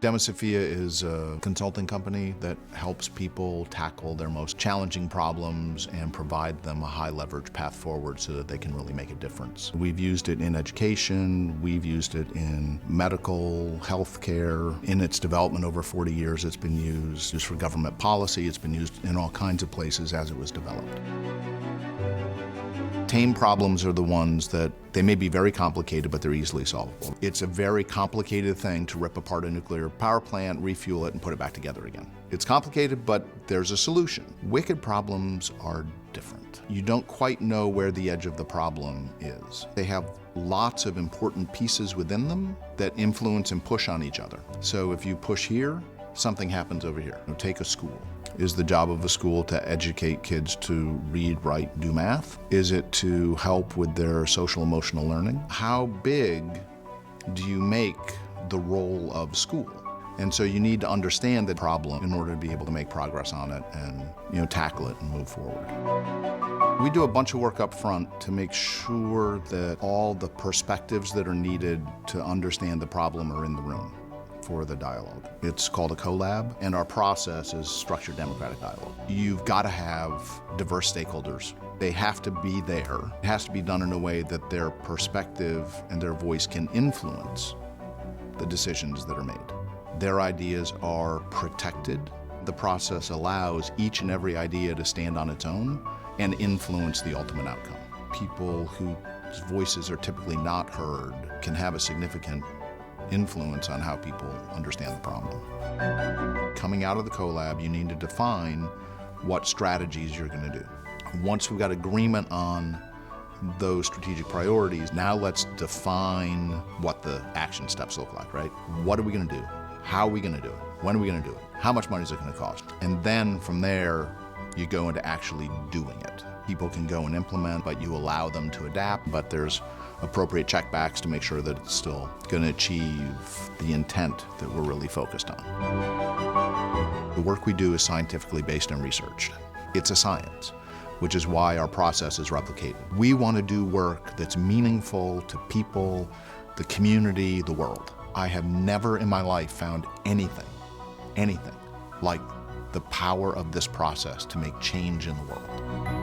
Demosophia is a consulting company that helps people tackle their most challenging problems and provide them a high leverage path forward so that they can really make a difference. We've used it in education, we've used it in medical, healthcare. In its development over 40 years, it's been used for government policy, it's been used in all kinds of places as it was developed. Tame problems are the ones that they may be very complicated, but they're easily solvable. It's a very complicated thing to rip apart a nuclear power plant, refuel it, and put it back together again. It's complicated, but there's a solution. Wicked problems are different. You don't quite know where the edge of the problem is. They have lots of important pieces within them that influence and push on each other. So if you push here, something happens over here. Take a school. Is the job of a school to educate kids to read, write, do math? Is it to help with their social emotional learning? How big do you make the role of school? And so you need to understand the problem in order to be able to make progress on it and tackle it and move forward. We do a bunch of work up front to make sure that all the perspectives that are needed to understand the problem are in the room for the dialogue. It's called a collab, and our process is structured democratic dialogue. You've got to have diverse stakeholders. They have to be there. It has to be done in a way that their perspective and their voice can influence the decisions that are made. Their ideas are protected. The process allows each and every idea to stand on its own and influence the ultimate outcome. People whose voices are typically not heard can have a significant influence on how people understand the problem. Coming out of the collab, you need to define what strategies you're going to do. Once we've got agreement on those strategic priorities, now let's define what the action steps look like, right? What are we going to do? How are we going to do it? When are we going to do it? How much money is it going to cost? And then from there, you go into actually doing it. People can go and implement, but you allow them to adapt, but there's appropriate checkbacks to make sure that it's still going to achieve the intent that we're really focused on. The work we do is scientifically based and researched. It's a science, which is why our process is replicated. We want to do work that's meaningful to people, the community, the world. I have never in my life found anything like the power of this process to make change in the world.